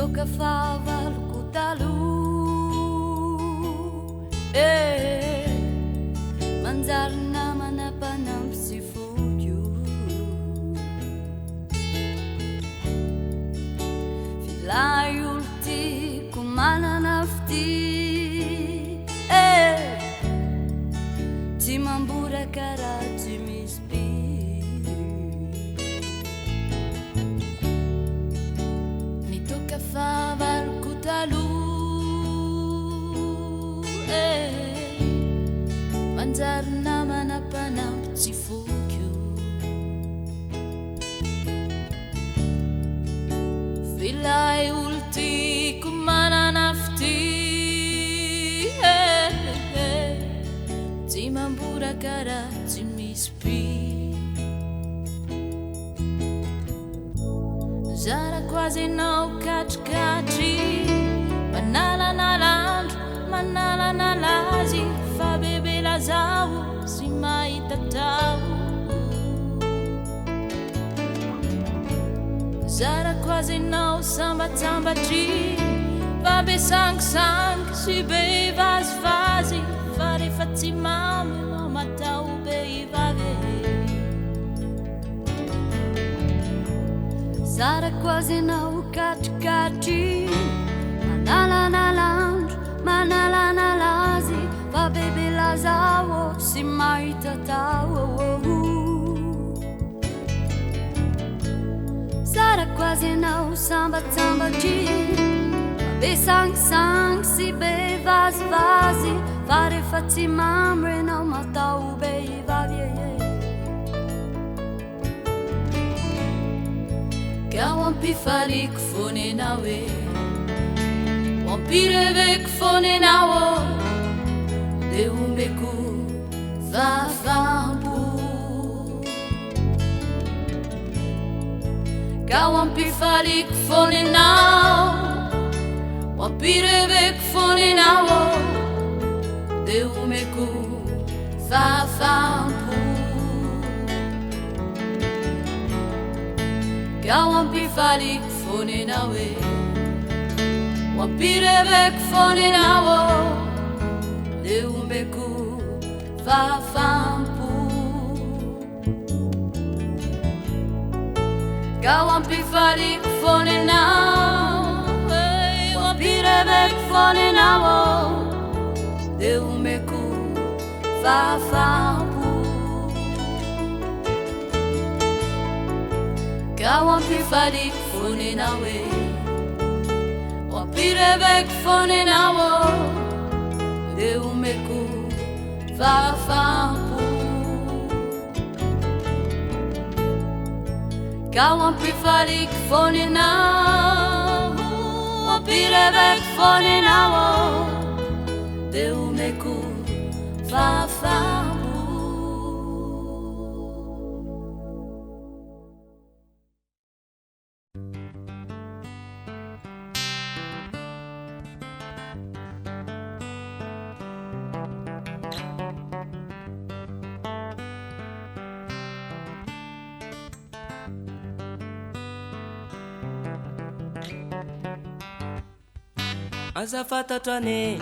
tocca favalku talu manjary namana mpanampy sy foko filay olo tiako manana fity tsy mambora karaha tsy misy pi nitoka favalku talu manjary namana mpanampy tsy foko filay olo tiako manana fity tsy mambora karaha tsy misy pi zarako azy anao katrikatry manalanalandro manalanalazy fa bebe lazaho sy mahita taho zarako azy anao sambatsambatry fa be sangisangy sy be vazivazy fa rehefa tsy mamy anao matao be ivavy zarako azy anao katrikatry manalanalandro manalanalazy fa bebe lazaho sy mahita taho zarako azy anao sambatsambatry be sangisangy sy be vazivazy fa rehefa tsy mamy renao matao be ivavy ka wampifaliako fony anao wampireveko fony anao de ombeko vafampo ka wampifaliako fony anao wampireveko fony anao de ombeko vafampo ka wampifaliako fony anao wampireveko fony anao de ombeko vafampo ka wampifaliako fony anao wampireveko fony anao de ombeko vafampo ka wampifaliako fony anao wampireveko fony anao de ombeko vafampo ka wampifaliako fony anao wampireveko fony anao de ombeko vafampo aza fantatrane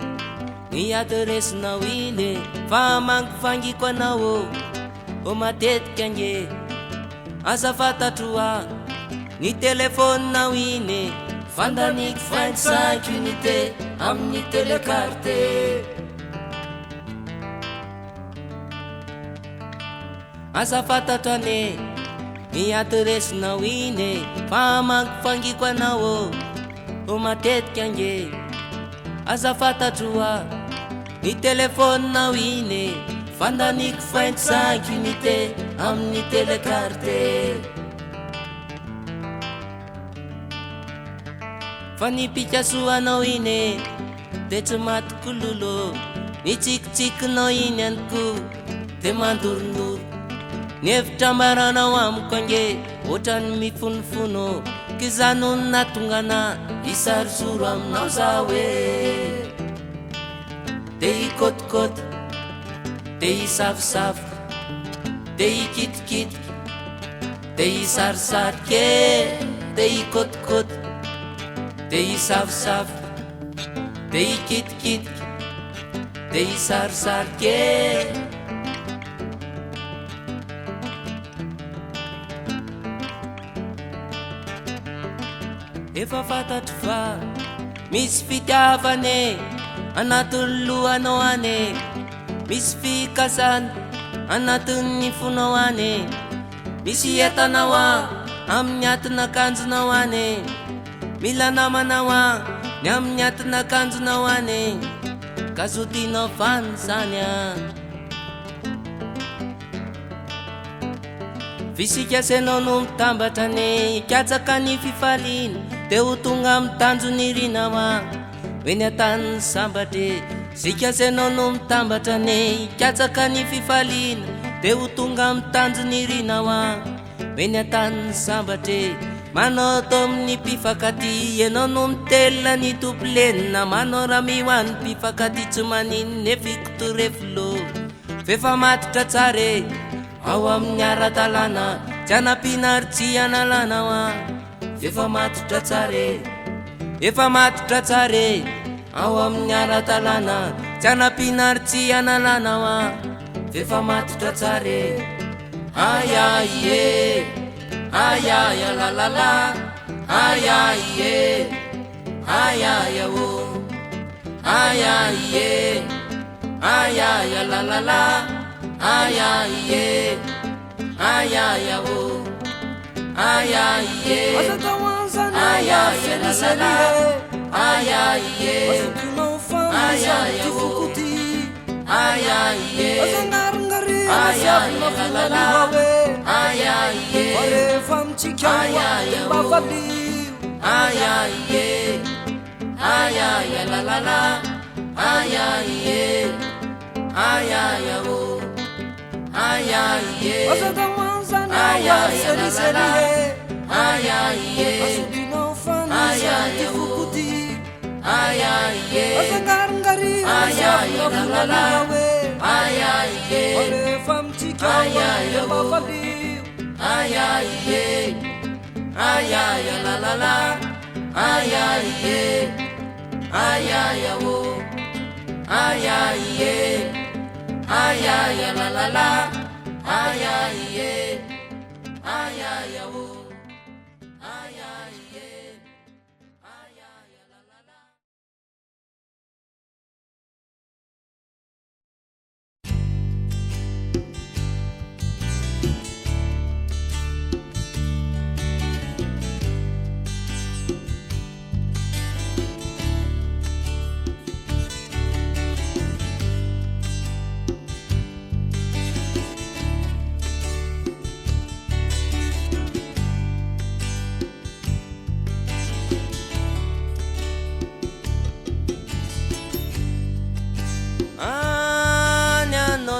ny adresinao iny fa mangifangiko anao o matetika nge aza fantatroa ny telefoninao iny fandaniko 25 unité amin'ny télécarte aza fantatrane ny adresinao iny fa mangifangiko anao o matetika nge aza fantatroa ny telefoninao iny fandaniko 25 unité amin'ny télécarte fa ny pikasoanao iny de tsy matikololo ny tsikitsikinao iny aniko de mandorondoro ny hevitra maranao amiko ange ohatrany mifonofono kizanonona tongana isarizoro aminao za hoe de hikotikoti de hisafosafo de hikitikitiky de hisarisarike de hikotikoti de hisavosavoka, de hikitikitika, de hisarisarike. Efa fantatro fa misy fitiavane anatin'ny lohanao ane, misy fikasana anatin'ny fonao ane, misy entanao amin'ny atin'akanjonao ane, mila namanao ny amin'ny atin'akanjonao ane, ka zotinao fany zany fisikasenao no mitambatra ne hikatsaka ny fifaliana, de ho tonga mitanjo ny rinawa eny an-tany sambatre. Sikasenao no mitambatra ne hikatsaka ny fifaliana, de ho tonga mitanjo ny rinawa eny an-tany sambatre. Manao tao amin'ny mpifakaty, ianao no mitelona ny tompolenina, manao rami ho an'ny mpifakaty tsy manino nefiktorefilo fefa matitra tsare ao amin'ny ara-talana, tsy anapinaritsy analanao fefa matitra tsare, efa matitra tsare ao amin'ny ara-talana, tsy anapinaritsy analanao fefa matitra tsare. Ayaye, ayaya la la la, ayaye, ayaya o, ayaye, ayaya la la la, ayaye, ayaya o, ayaye, ayaya la la la, ayaye, ayaya o, ayaye, ayaya la la la, ayaye, ayaye o, ayaye, ayaya la la la, ayaye, ayaya o, ayaye, ayaya la la la, ayaye, ayaya o, ayaye, ayaya la la la, ayaye, ayaya o, ayaye, ayaya la la la, ayaye, ayaya o, ayaye, ayaya la la la, ayaye, ayaya o, ayaye, ayaya la la la.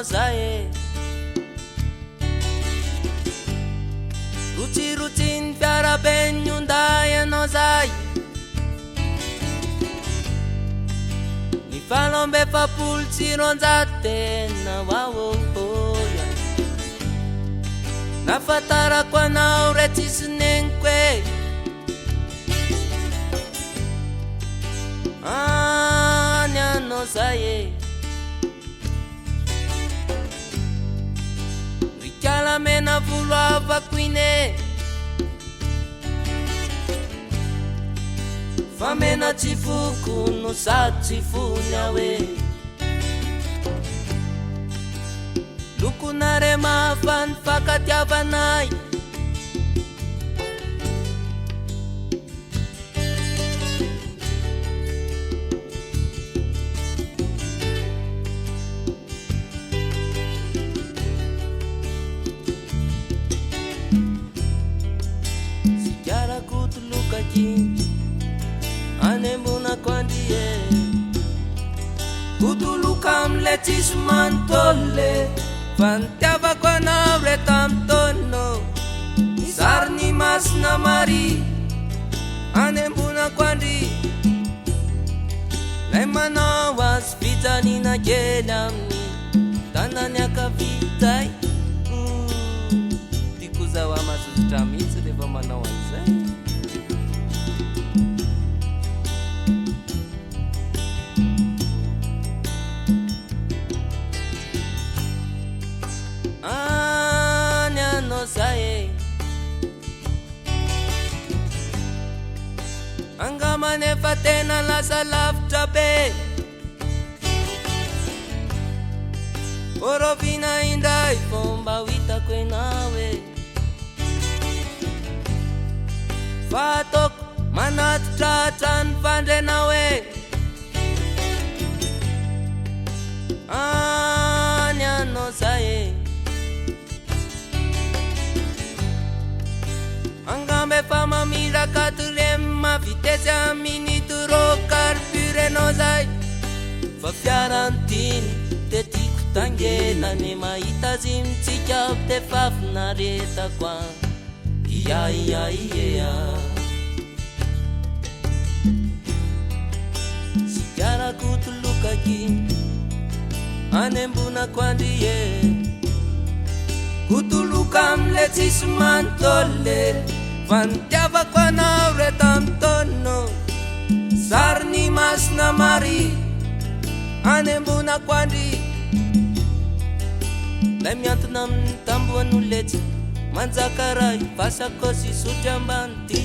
Zae rutin fiara ben Hyundai anao zay, ny falombe efapolo tsironjato tena waoya, nafatarako anao re tsisy neniko e, any anao zay e, rikala mena volo avako ine, fa mena tsy foko no sady tsy fony aho e, lokonare mahafany fakatiavanay, anembona kwandie kutuluka amle tsisy manontolo, fa nitiavako anao re tam'tono, sary ny masina mari anembona kwandry, lay manao azy fijanina kely amin'ny tanany akavitay, tiako zaho amazozotra mihitsy rehefa manao an'izay. angamba nefa tena lasa lavitra be. Orovina indray fomba ho hitako ianao e, fa ataoko manatitra hatrany fandrenao e. Any anao zay e, angamba efa mamiraka tolemy mavitesy amin'ny toro carburant anao zay. Fa fiarantiny de tiako tangenany mahita azy mitsika de fafinaretako a. Ia ia ia sikarako tolokaky any ambonako andrie, kutuluka amle tsisy manontolo fa nitiavako anao re tamtono. Sary ny masina mary any ambonako andry, lay miantona amin'ny tambohan'oletsy manjaka ray vasakosy sotry ambany ty.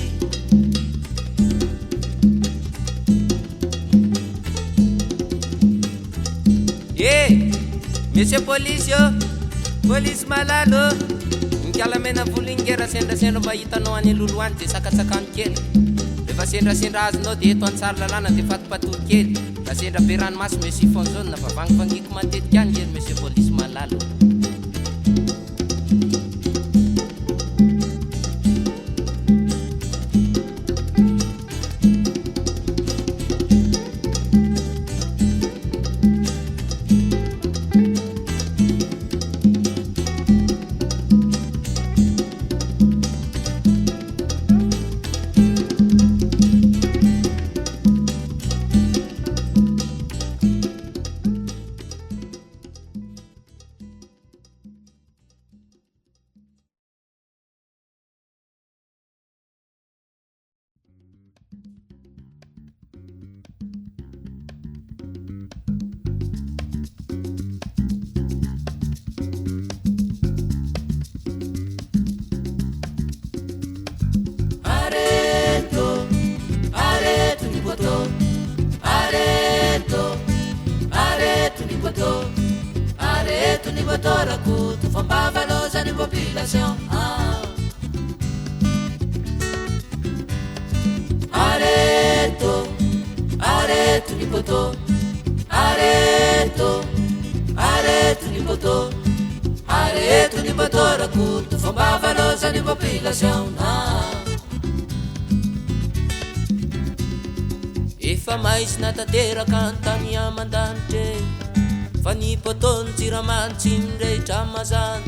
Monsieur Police yo, Police malalo, nkalamena volingera sendra mba hitanao any lolo any de sakatsakano kely. Rehefa sendra azonao de eto an-tsary lalàna de fatopatoly kely. Ka sendra be ranomasy Monsieur Fonzone fa vangivangiko matetika any kely Monsieur Police malalo. Arrête ni botora kutu famba valosa ni population. Arrête ni boto, arrête ni boto, arrête ni botora kutu famba valosa ni population. Efa maisy natateraka antany aman-danitra, fa ny potony tsiramany tsy mirehitra mazany.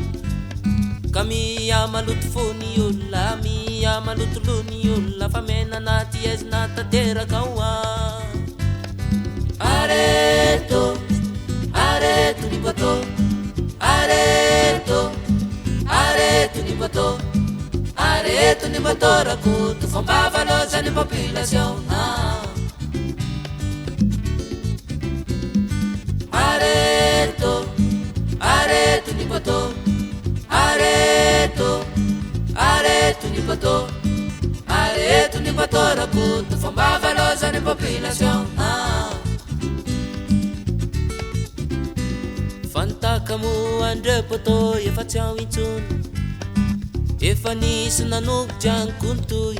Ka mihamaloto fony olona, mihamaloto lony olona, fa mena anaty aizy natateraka hoa. Arrête ni boto, arrête ni boto, arrête ni boto rakutu famba valosa ni population. Arrête ni boto, arrête ni boto, arrête ni boto rakutu famba valosa ni population. Fantaka mo andre poto efa tsy ao intsony, efa nisy nanomboky ankontoy.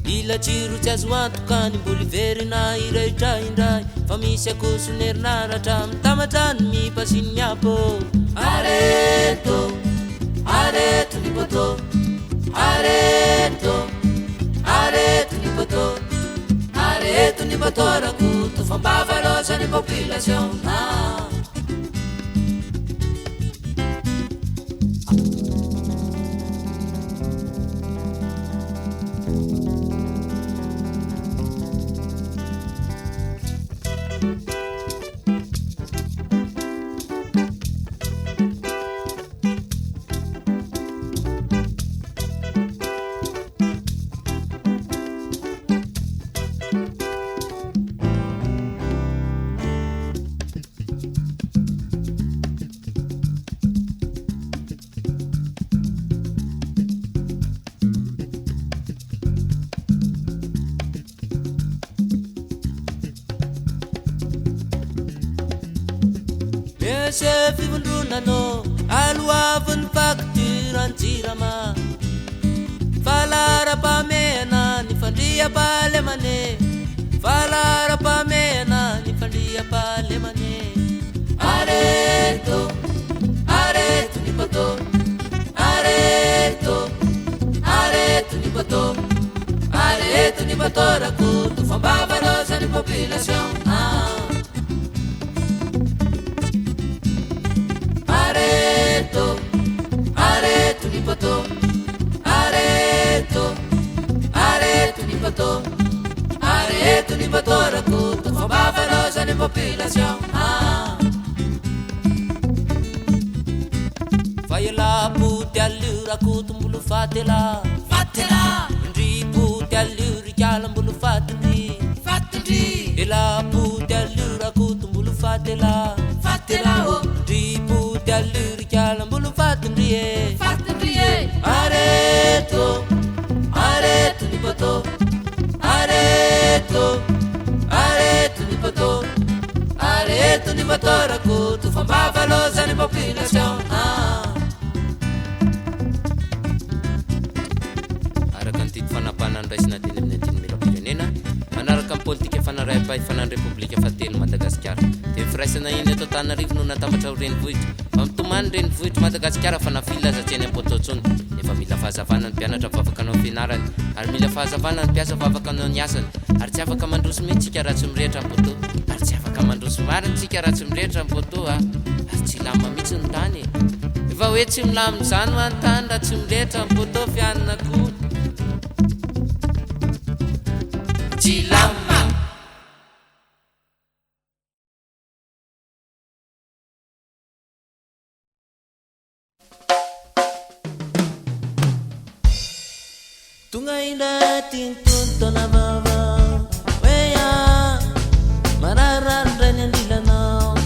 Ila tsiro tsy azo antoka ny mboly verina irehitra indray, fa misy akosony herinaratra mitamatra ny mipasiny apo. Arrête ni boto, arrête ni boto, arrête ni boto rakutu famba valosa ni population. se fivondronanao aloavin'ny fakturanjirama falara-pamena ny fandriam-pahalemane falara-pamena ny fandriam-pahalemane areto areto ny bateau areto areto ny bateau areto ny bateau rakoto fambavarozany population areto areto ny bateau areto areto ny bateau areto ny bateau rakoto fambavarozany population Fayalaputi allurakutu mbulu fatela fatela Ndriputi allurikala mbulu fatendri fatendri Elaputi allurakutu mbulu fatela fatela o Ndriputi allurikala mbulu fatendri fatendri Areto areto ny bateau areto areto ny bateau areto ny bateau rakoto fambavarozany population fanapanaandraisina teny amin'ny adiny mila-pirenena manaraka amin'ny politika fanaraim-pahafanan'ny repoblika fahatelo Madagasikara dia firaisana iny eto Antananarivo no natambatra ho renivohitra fa mitomany renivohitra Madagasikara fa nafilazatseny am-potoatsony nefa mila fahazavana ny mpianatra vavaka anao fianarany ary mila fahazavana ny mpiasa vavaka anao ny asany ary tsy afaka mandroso mihitsy tsika raha tsy mirehitra am-potoa ary tsy afaka mandroso mariny tsika raha tsy mirehitra am-potoa ary tsy lama mihitsy ny tany efa hoe tsy milamizany manontany raha tsy mirehitra am-potoa fianana koa Chilama Tunga ina tintunto na mama Weya Mararan renya nila no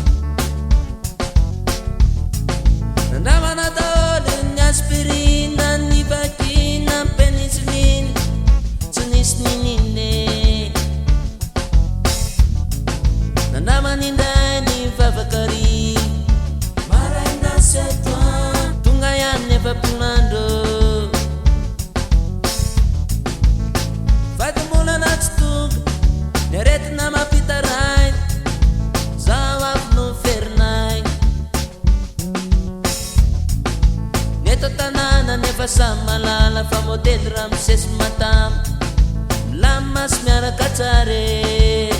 Nandama na tole Nyaspirina ni bakina penicillin Sunis ninine Nandamaninday vavakari Maraina setwa Tunga yane vapimando Fatimula natstung Neret nama pitaray Zawaf no fernay Neto tanana nefa samalala Fa model Ramses matam Lamas miara kacare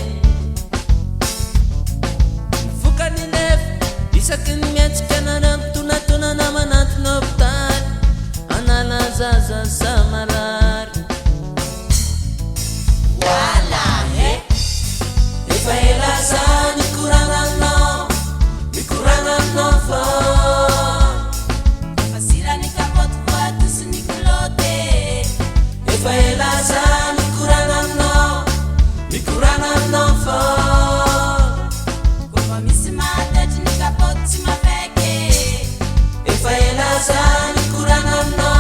Isakin miatsika tuna naman natin optan Analazaza sa marar wala Ipahirasan ikurangan no fo Pasira ni kapot kuatu sini kulote Ipahirasan ikurangan no fo Kwa misimata jini kapot simafeke Ipahirasan ikurangan no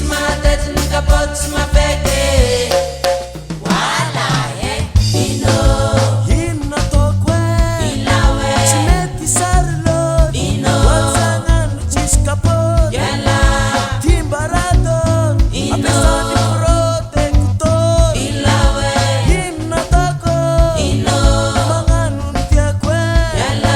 mateto no capoto se uma pegue. Wala ino Hino tokwe ilawe Chimeti sarlo ino Wazangan chiskapot yala Timbarado ino Apesani kurote kutor ilawe Hino toko ino Manganun tiakwe yala.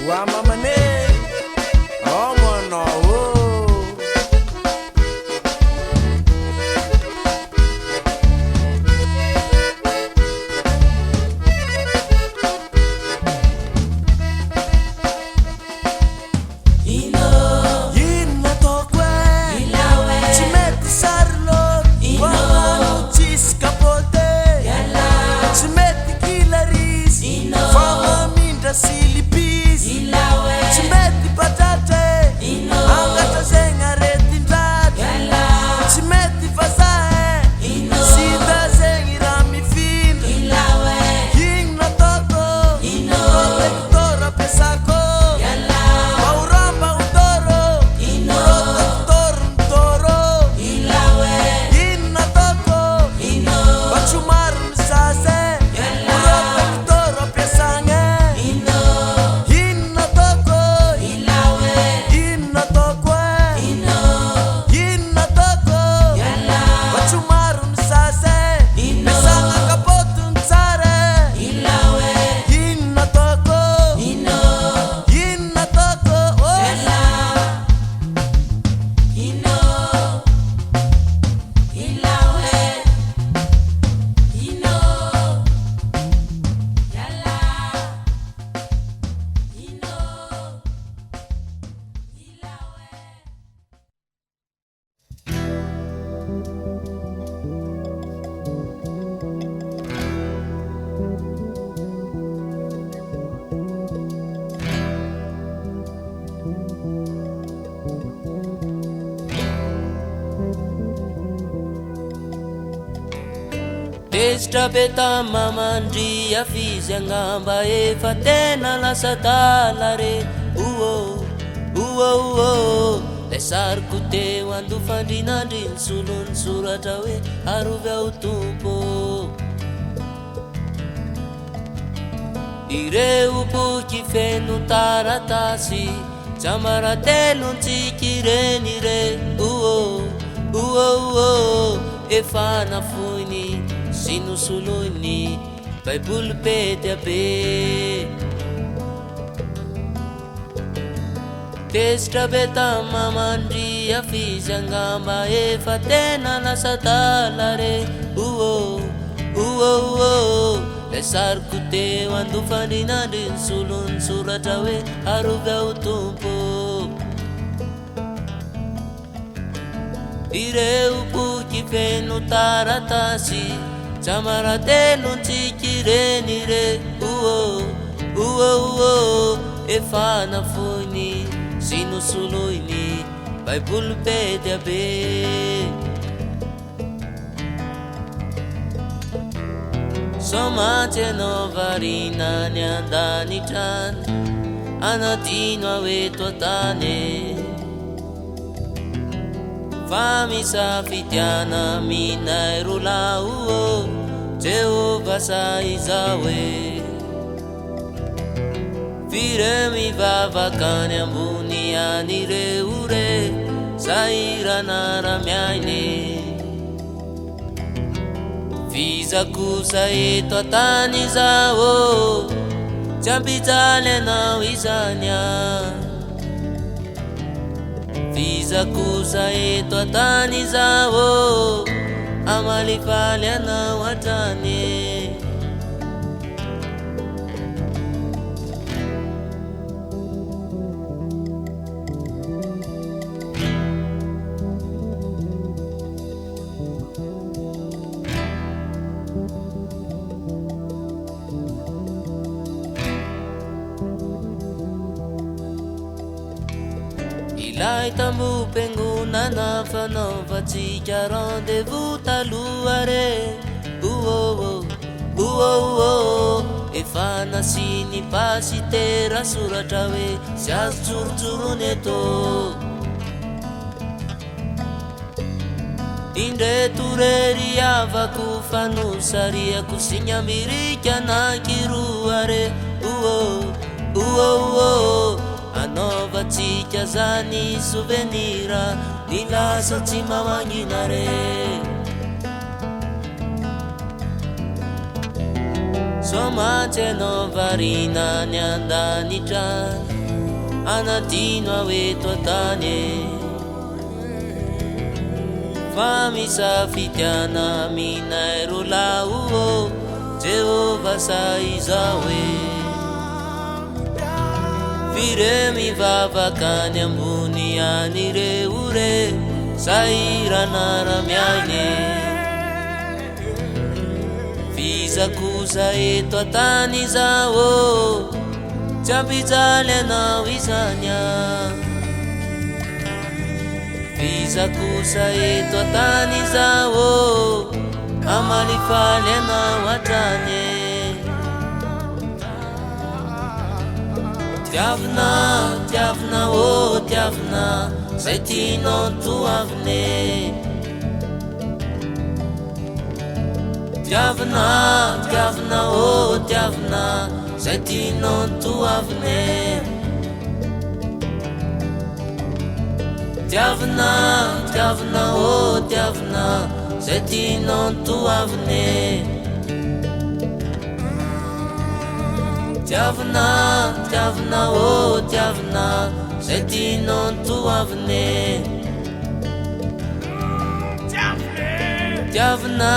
Wa mama ne Omo no wo Ino Hino tokwe ilawe Chimeti sarlo Ino. Wazangan chiskapote yala Chimeti kilaris Ino. Fama minda silipis ilawe Chimeti patate Ino. Angata zenga retindat yala Chimeti fasahe Ino. Sida zengi rami fin ilawe King na toko Ino. Protectora pesako yala Mauramba utoro Ino. Protector utoro ilawe King na toko ino Bachumar msase Yala. Protectora pesange ino King na toko ilawe King na tokwe ino King na toko yala Bachumaru msase Ino. Pesanga kapotu nsare ilawe Yin na toko ino Yin na toko Oh yala ino ilawe ino yala ino ilawe. Destra beta mamandri afizy angamba efa tena lasa tala re uo le sariko teo andofandrinandry ny solony soratra hoe arovy ao tompo ireo boky feno taratasy tsamaratelo ntsikireny re uo efa nafoiny sy nosoloiny baiboly be dia be desitra be tamamandry afizy angamba efa tena lasa tala re uo le sariko teo andofandrinandry ny solony soratra hoe arovy ao tompo ireo boky feno taratasy tsamaratelo ntsikireny re uo efa nafoiny sy nosoloiny baiboly be dia be somatsy anao varina ny andanitrany anadino aoeto atany fa misafidiana minay rolao Jehova sa izao e fire mivavakany ambony anireo re sairana ramiainy fiza kosa eto atany izao tsy ampijaly anao izany a fiza kosa eto atany izao amalifaly anao hatrany Ilay tambo pengonana fanaovantsika rendez-vous taloha re. Efa nasiny pasitera soratra hoe sy azo tsorotsorony eto. Indreto rery avako fanosariako signy Amerika anankiroa re. Anaovantsika zany souvenira ny lasa tsy mamangina re. Somatsy anao varina ny andanitra anadino eto antany. Fa misafidiana aminay rolao Jehova sa izao Vire mivavaka ny ambony anireo re sairana ramiaine. Fizakoza eto antany zao tsy ampijaly anao izany. Fizakoza eto antany zao amalifaly anao hatrany. Tiavina oh tiavina zay tianao toavine. Tiavina oh tiavina zay tianao toavine. Tiavina oh tiavina zay tianao toavine. Tiavina oh tiavina zay tianao toavine. Tiavina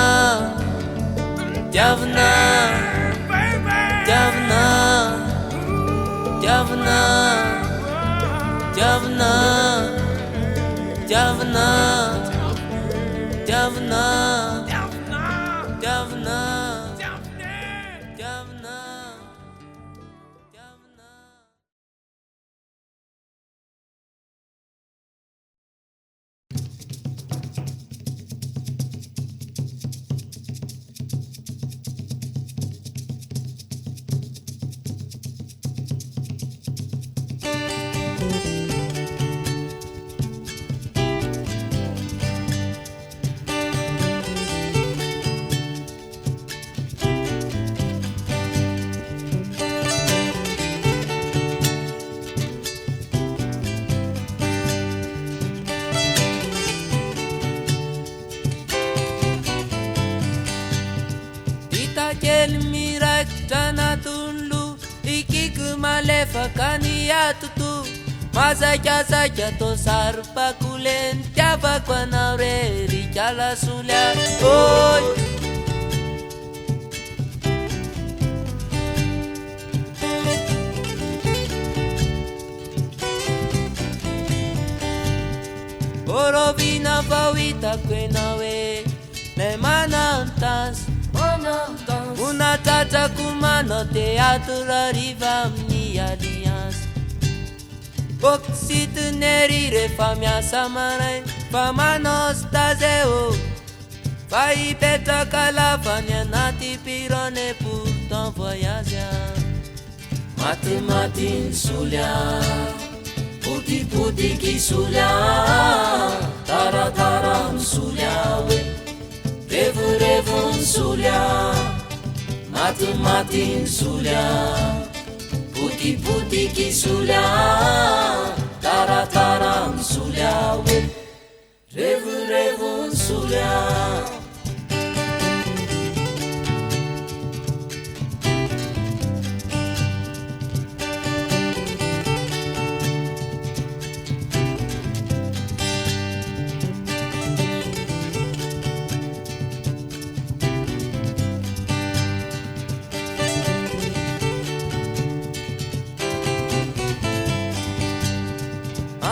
Kely mirakitra anatonlo ikiky malefaka ny atoto. Mazakazaka to saripakole ny tiavako anao re rikala solya. Oy orovina vao hitako enao nay manantansy. Unatratrako manao teatra riva amin'ny alliance. Boksitynery rehefa miasa maraina fa manao stage fa hipetraka lavany anaty pirone pourtant voyage. Maty solya poti solya taratara solya revo solya maty solya poti solya taratara solya revo solya.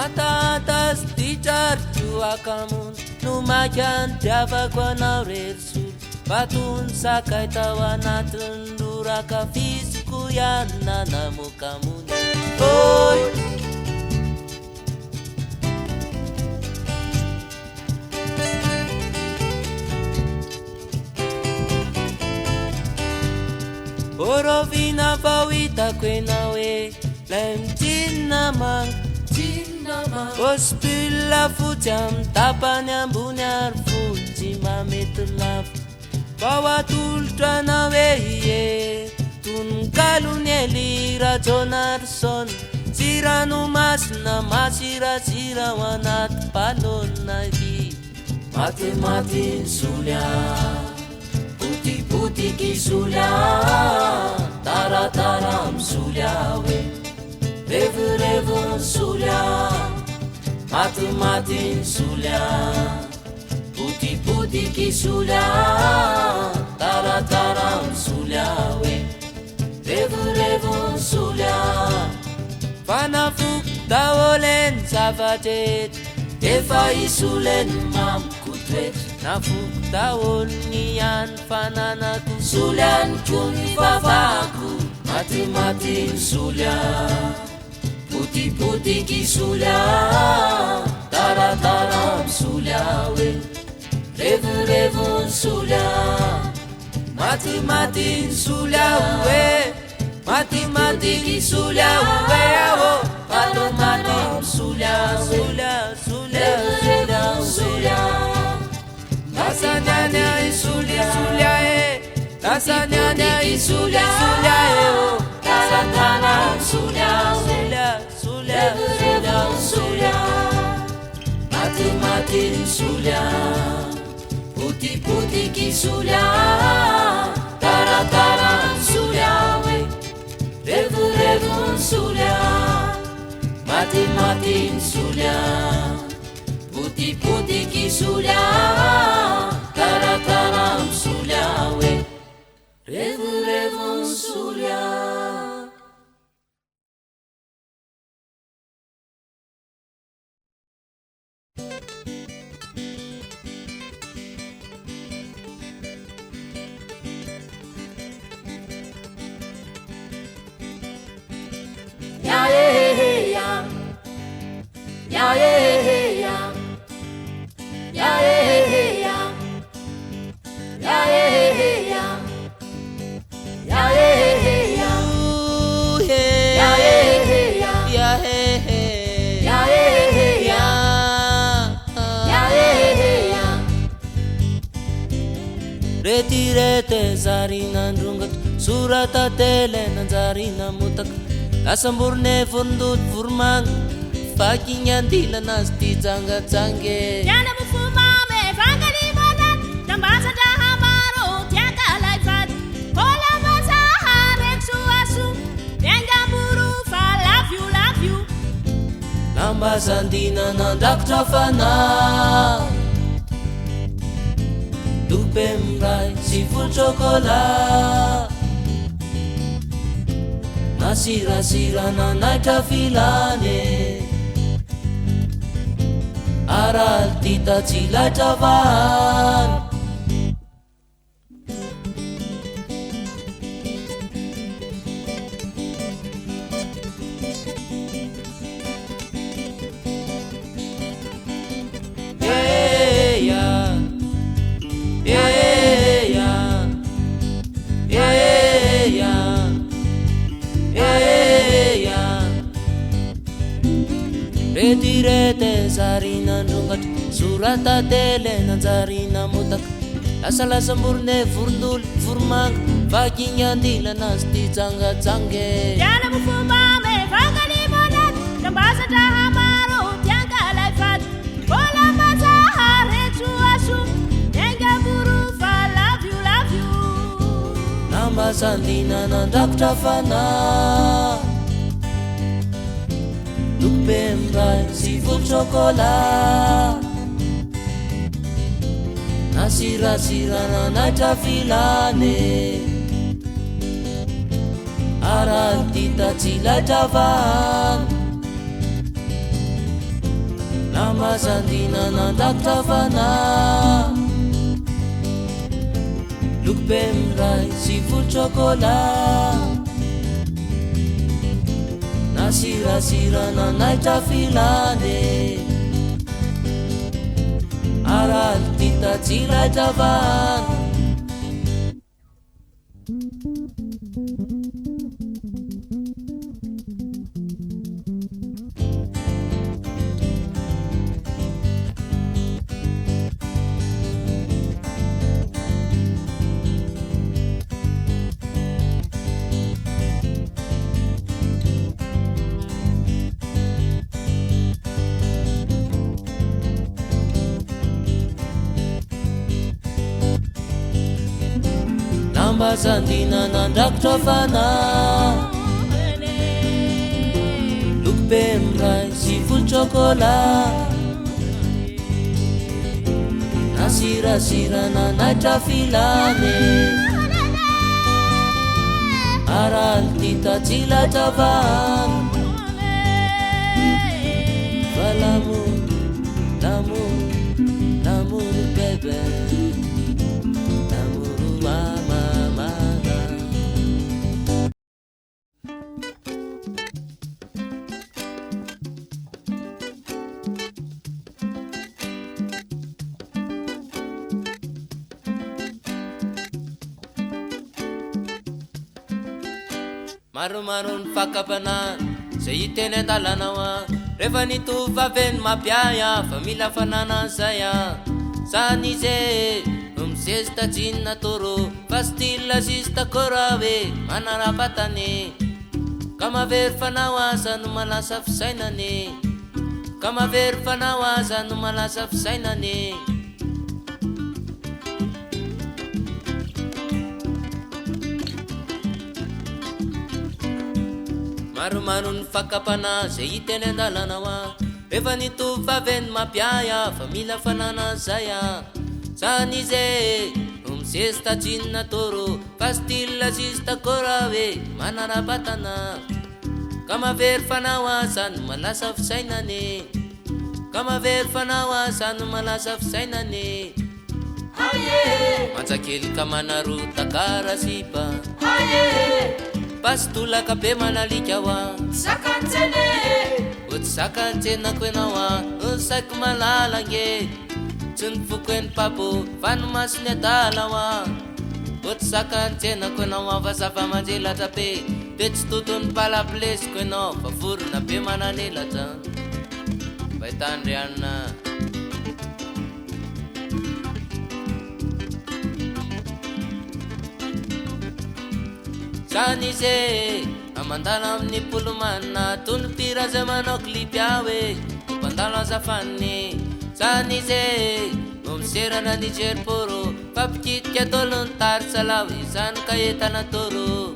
Atatas tijarju akamun numakan tiavako anao rery solo. Batony sakay tao anatin'ny loraka fisiko ihany nanamokamony. Oy Borovina fawita kwenawe lemtinamang Ospilla futam tapany ambony ary fotsy mamety lafo Bawatultranawe ye Tunkalun elira Jonarson Siranu masna masira sira wanat palonagi Mati sulia Puti sulia Taram sulia we Revu sulia Mati sulia Puti sulia Taram sulia we Revu sulia Fanafuk taolen savatet Efa isulen mam kutret Nafuk taol niyan fananaku Sulian kun vavaku Mati sulia Puti sulia Taram sulia we Revu sulia Mati sulia we Mati sulia we Palo mati sulia Lasanyanya sulia Lasanyanya sulia Lasanyanya sulia Mati sulia Puti sulia Taram sulia we Revu sulia Mati sulia Puti sulia Taram sulia we Revu sulia Retirete zarina ndrungat surata tele nanzarina mutak Asamburne fundut furmang Fakinyandila nasti jange Yana bufumame fangani bonan Tambasa dahamaro tiaka laifat Kola masaha reksu asu Tenga buru fa love you Namba sandina nandakta fana Dupemrai siful chocolate Nasira na naita filane Aral tita chila tavan Retirete zarina ndrungat surata tele nanzarina mutak Asalasa murne furdul furmang Fakinyandila nasti jange Yana bufumame fangani bonan Tambasa dahamaro tiaka laifat Kola masaha reksu asu Tenga buru fa love you Namba sandina nandakta fana Dupemrai siful chocolate Nasira na naita filane Aral tita chila tavan Nama sandina nandakta fana Dupemrai siful chocolate Nasira na naita filane Aral tita chila tavan Masandina nandrakotra fana Lokobe miray sy volon-chocolat Nasirasirana naitra filame Araly tita tsilatra vahana Fa l'amour, l'amour, l'amour bébé L'amour mama. Maromaro ny fakapana zay hiteny an-dalanao rehefa nitovaveny mapiaya fa mila fanana zay Zany izy misesta jinna toro fa style sista kora hoe manara-batany Ka mavery fanao aza no malasa fisainany Ka mavery fanao aza no malasa fisainany Maromaro ny fakapana zay hiteny an-dalanao rehefa nitovaveny mapiaya fa mila fanana zay Zany izy misesta jinna toro fa style sista kora hoe manara-batana Ka mavery fanao aza no malasa fisainany Ka mavery fanao aza no malasa fisainany Manjakely ka manarota karasipa Pastolaka be manalika Sakantsene Oty sakantsena-ko ianao Ny saiko malalange Tsy nifoko eny papo fa no masony adala Oty sakantsena-ko ianao fa zava-manjelatra be De tsy totony palaplesiko ianao fa vorona be mananelatra Vaitandriana Zany izy amandala amin'ny polomana Tony pira zay manao klipy hoe Mpandalo azafany Zany izy miserana Niger poro Fa pikitika tolo ny tary salao Izany ka entana toro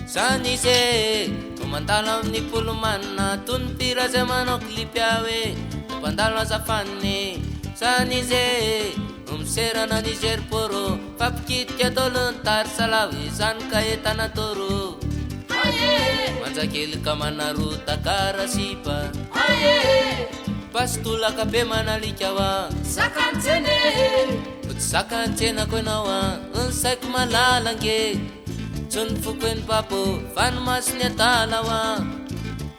Zany izy amandala amin'ny polomana Tony pira zay manao klipy hoe Mpandalo azafany Zany izy miserana Niger poro Fa pikitika tolo ny tary salao Izany ka entana toro Manjakely ka manarota karasipa Pastolaka be manalika Sakantsene Oty sakantsena-ko ianao Ny saiko malalange Tsy nifoko eny papo fa no masony adala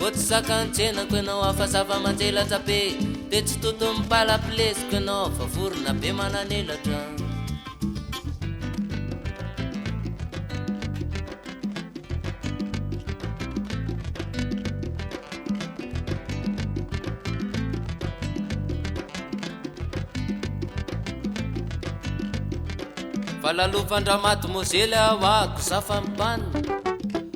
Oty sakantsena-ko ianao fa zava-manjelatra be De tsy totony palaplesiko ianao fa vorona be mananelatra Fa lalovandra-maty mozely awako zafa-mipanina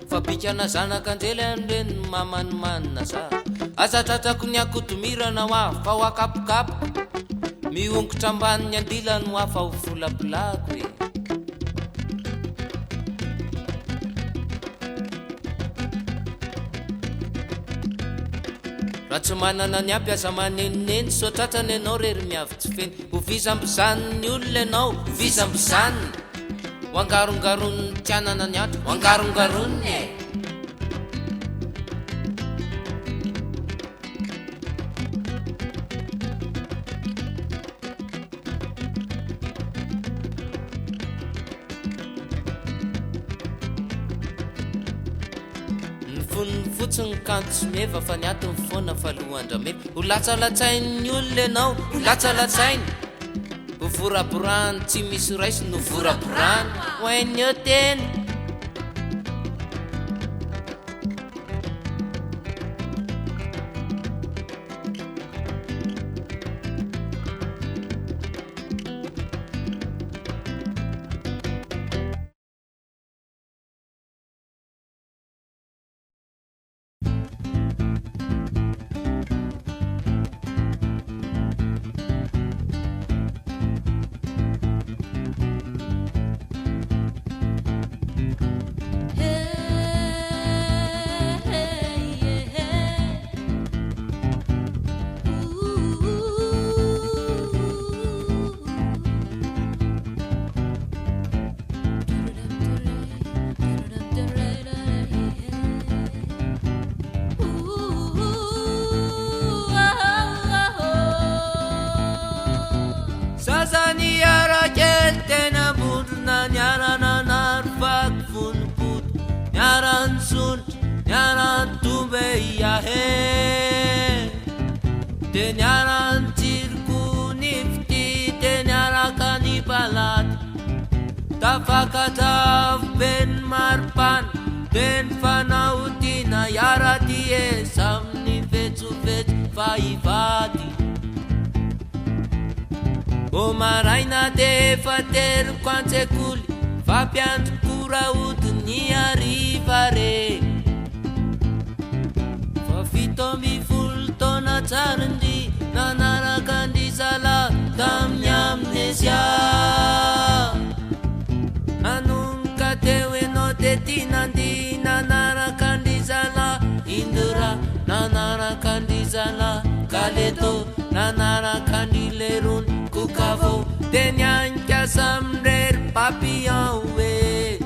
Fa bikana zanak'anjely amreny mamanomanina sa Azatratrako ny akotomirana fa ho akapokapoka Miongotra ambany ny andilany fa ho folapolako Raha tsy manana ny ampiasa manenoneny So tratrany ianao rery miavy tsy feny Ho vizambizany ny olona ianao Ho vizambizany Ho angarongaron'ny tianana ny andro Ho angarongaronny Fotsiny kanto sy meva fa niatony foana fa lohandrameva Ho latsalatsainy olona ianao Ho latsalatsainy Ho voraborany tsy misy raisiny ho voraborany Ho hainy eo teny Vazani yara keltena burna nyarana narfak fun put nyaran sun nyaran tumbe ya he te nyaran tirku nifti te nyara kanipalat tafakatav ben marpan ben fanautina yara die samni vetsu vet faivati O maraina de fater quante culi fa pianto cura ut ni arrivare fa fito mi fulto na tarndi na nara candisala tam amnesia anunca tewe no te tinandi na nara candisala indura na nara candisala kaleto na nara candilerun Kukavo tenyanka samrer papillon we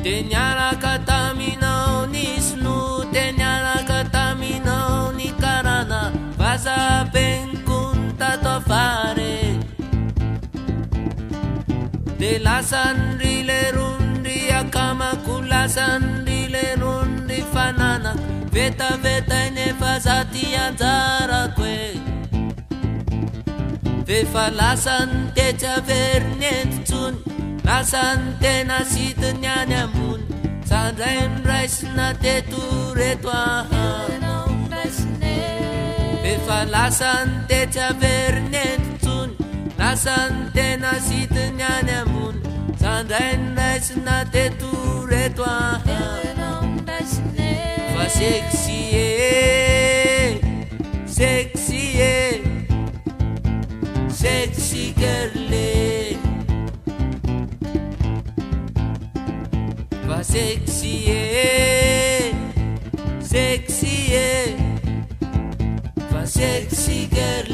tenyara katamino nisnu tenyara katamino ni karana vaza penkunta to fare de la sandrile rundi akama kula sandrile rundi fanana veta veta ne fazati anzara kwe Vefa lasan te tavernet tun Lasan te nasit nyanya mun Sandrain rais na te ture toa Vefa lasan te tavernet tun Lasan te nasit nyanya mun Sandrain rais na te ture toa Fa sexy sexy Sexy girl Va sexy sexy Va sexy girl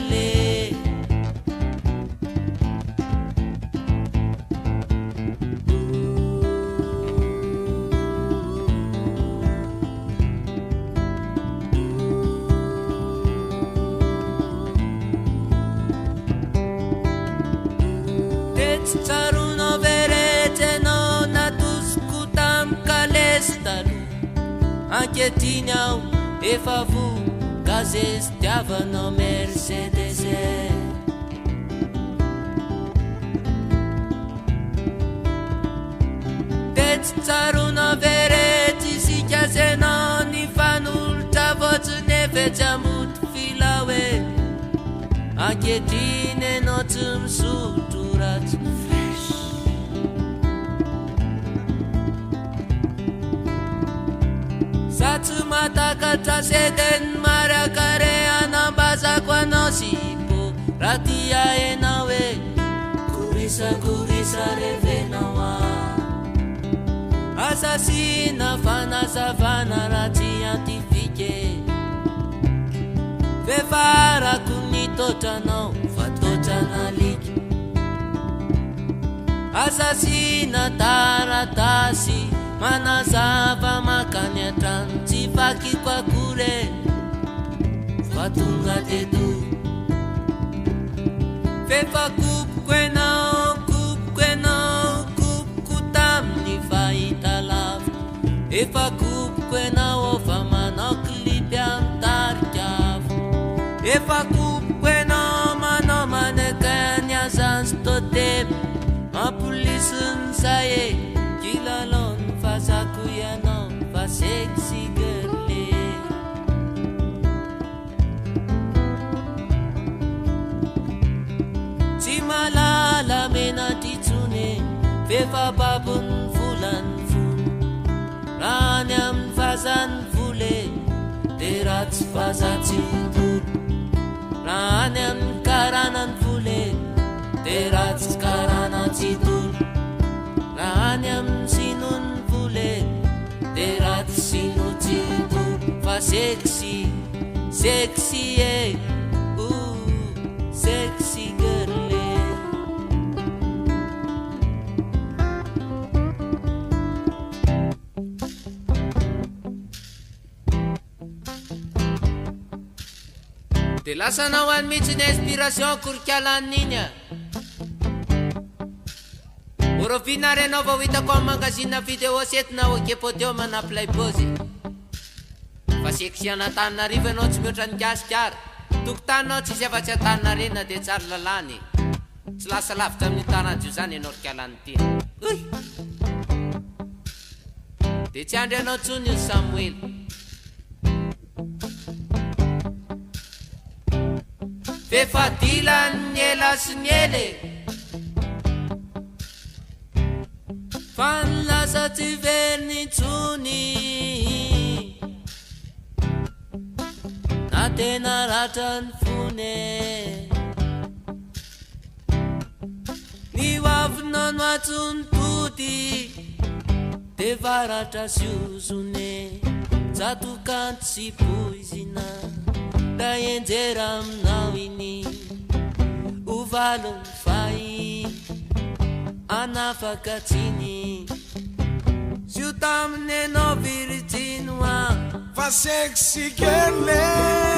Tsaruno verete no natuskutam kalestalu Anche tiniau e favu Gazes tiavano Mercedes Tsaruno verete si chiase no ni fanul Tavot ne feciamut filawe Anche tine no tum suturat Satsumata kata seden mara kare anambaza kwa nosipo Ratia enawe kurisa kurisa revenawa Asasina fana savana ratia tifike Vefara kunitota no fatota na liki Asasina taratasi Manazava makanya tantifaki kwa kure Fatunga tetu Fefa kupkwena kupkutam ni faita laf Efa kupkwena ofama noklipyam tarkyaf Efa kupkwena mano manekanya zanstotem Mapulisun saye kilalon Fasakuyano, fa sexy girl Timalala mena titsune Fefa babun fulan fun Ranyam fazan fule Derats fazati dur Ranyam karanan fule Derats karanati dur Ranyam sinun Terat sinuti tu fa sexy sexy sexy girl de lasanao any mihitsy ny inspiration korokalan'iny a orovinary anao vao hitako amin'ny magazina vidéo setina okepoteo mana playpose fa seksiana Tananarivo anao tsy mihoatra ny gasikara tokotaninao tsy afa-tsy Antananarena de tsara lalany tsy lasa lavitra amin'ny taranjo zany anao rokalan'ny tena de tsy andry anao tsony io Samuel fefadilan'ny ela sy ny ele fa ny lasa tsy veriny tsony na tena ratra ny fone ny hoavina no atsony tody de varatra sy ozone jatokanto sy poizina da enjera aminao iny ovalony fay anafaka tsiny sy o taminy anao Virginia fa sexy girl